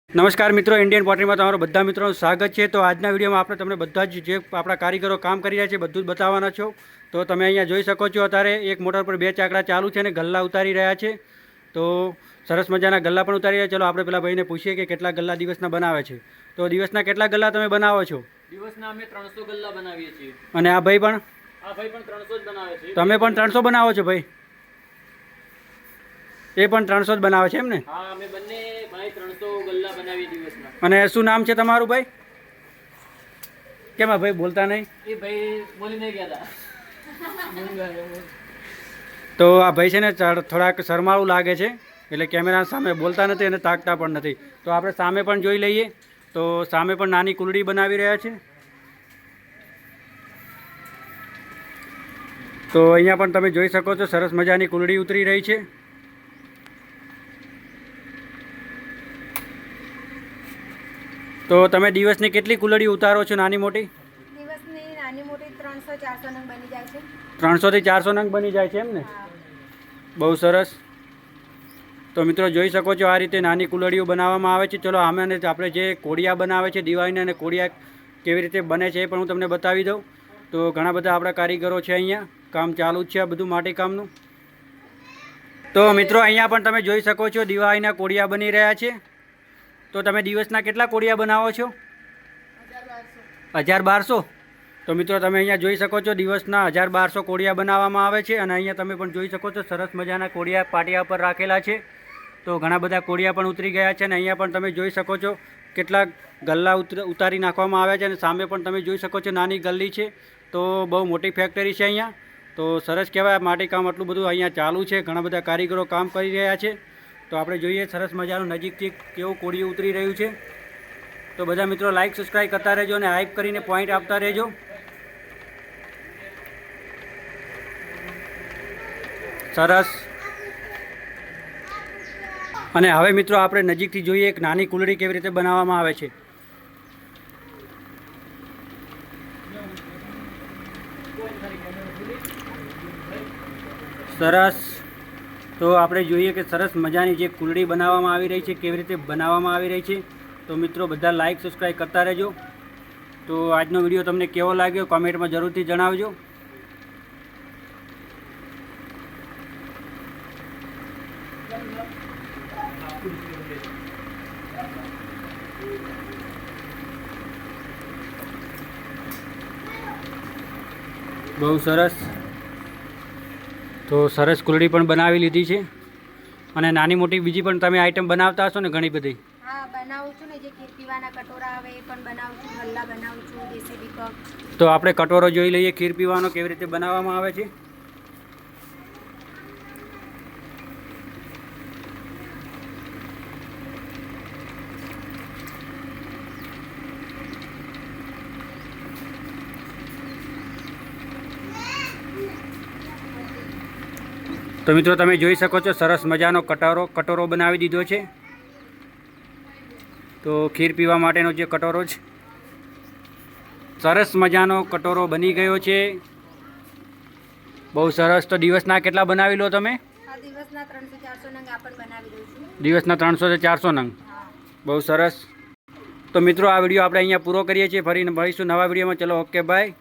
નમસ્કાર મિત્રો, ઇન્ડિયન પોટરીમાં તમારું બધા મિત્રોનું સ્વાગત છે। તો આજના વિડીયોમાં આપણે તમને બધા જ જે આપણા કારીગરો કામ કરી રહ્યા છે બધું જ બતાવવાના છો। તો તમે અહીંયા જોઈ શકો છો અત્યારે એક મોટર પર 2 ચાકડા ચાલુ છે અને ગલ્લા ઉતારી રહ્યા છે। તો સરસ મજાના ગલ્લા પણ ઉતારી રહ્યા। ચલો આપણે પેલા ભાઈને પૂછીએ કે કેટલા ગલ્લા દિવસના બનાવે છે। તો દિવસના કેટલા ગલ્લા તમે બનાવો છો? દિવસના અમે 300 ગલ્લા બનાવીએ છીએ। અને આ ભાઈ પણ? આ ભાઈ પણ 300 જ બનાવે છે। તમે પણ 300 બનાવો છો ભાઈ? એ પણ 300 જ બનાવે છે એમ ને? હા, અમે બંને ભાઈ 300 ગલ્લા બનાવીએ દિવસના। અને શું નામ છે તમારું ભાઈ? કેમ આ ભાઈ બોલતા નહીં? એ ભાઈ બોલી નહીં ગયા હતા। તો આ ભાઈ છે ને થોડાક શરમાળું લાગે છે, એટલે કેમેરા સામે બોલતા નથી અને તાકતા પણ નથી। તો આપણે સામે પણ જોઈ લઈએ। તો સામે પણ નાની કુલડી બનાવી રહ્યા છે। તો અહીંયા પણ તમે જોઈ શકો છો સરસ મજાની કુલડી ઉતરી રહી છે। તો તમે દિવસની કેટલી કુલડી ઉતારો છો નાની મોટી? દિવસની નાની મોટી 300-400 નંગ બની જાય છે। 300 થી 400 નંગ બની જાય છે એમ ને? બહુ સરસ। તો મિત્રો જોઈ શકો છો આ રીતે નાની કુલડીઓ બનાવવામાં આવે છે। ચલો આમે આપણે જે કોડિયા બનાવે છે દિવાળીના, અને કોડિયા કેવી રીતે બને છે એ પણ હું તમને બતાવી દઉં। તો ઘણા બધા આપણા કારીગરો છે, અહીંયા કામ ચાલુ જ છે આ બધું માટીકામનું। તો મિત્રો અહીંયા પણ તમે જોઈ શકો છો દિવાળીના કોડિયા બની રહ્યા છે। તો તમે દિવસના કેટલા કોડિયા બનાવો છો? 1200। તો મિત્રો તમે અહીંયા જોઈ શકો છો દિવસના 1200 કોડિયા બનાવવામાં આવે છે। અને અહીંયા તમે પણ જોઈ શકો છો સરસ મજાના કોડિયા પાટિયા પર રાખેલા છે। તો ઘણા બધા કોડિયા પણ ઉતરી ગયા છે, અને અહીંયા પણ તમે જોઈ શકો છો કેટલાક ગલ્લા ઉતારી નાખવામાં આવ્યા છે। અને સામે પણ તમે જોઈ શકો છો નાની ગલ્લી છે। તો બહુ મોટી ફેક્ટરી છે અહીંયા। તો સરસ કહેવાય, માટીકામ આટલું બધું અહીંયા ચાલુ છે, ઘણા બધા કારીગરો કામ કરી રહ્યા છે। તો આપણે જોઈએ સરસ મજાનું નજીકથી કેવું કોડિયું ઉતરી રહ્યું છે। તો બધા મિત્રો લાઈક સબસ્ક્રાઈબ કરતા રહેજો અને હાઈપ કરીને પોઈન્ટ આપતા રહેજો। સરસ। અને હવે મિત્રો આપણે નજીકથી જોઈએ એક નાની કુલડી કેવી રીતે બનાવવામાં આવે છે। સરસ। તો આપણે જોઈએ કે સરસ મજાની જે કુલડી બનાવવામાં આવી રહી છે કેવી રીતે બનાવવામાં આવી રહી છે। તો મિત્રો બધા લાઈક સબસ્ક્રાઈબ કરતા રહેજો। તો આજનો વિડીયો તમને કેવો લાગ્યો કોમેન્ટમાં જરૂરથી જણાવજો। બહુ સરસ। તો સરસ કુલડી પણ બનાવી લીધી છે, અને નાની મોટી બીજી પણ તમે આઈટમ બનાવતા હશો ને ઘણી બધી? હા, બનાવું છું ને, જે ખીર પીવાના કટોરા આવે એ પણ બનાવું છું, ગલ્લા બનાવું છું, દેશી દીપક। તો આપણે કટોરો જોઈ લઈએ ખીર પીવાનો કેવી રીતે બનાવવામાં આવે છે। તો મિત્રો તમે જોઈ શકો છો સરસ મજાનો કટોરો બનાવી દીધો છે। તો ખીર પીવા માટેનો જે કટોરો છે, સરસ મજાનો કટોરો બની ગયો છે। બહુ સરસ। તો દિવસના કેટલા બનાવી લો તમે? દિવસના 300-400 નંગ આ પણ બનાવી દઉં છું। દિવસના 300 થી 400 નંગ? બહુ સરસ। તો મિત્રો આ વિડીયો આપણે અહીંયા પૂરો કરીએ છીએ। ફરી મળીશું નવા વિડીયોમાં। ચલો, ઓકે, બાય।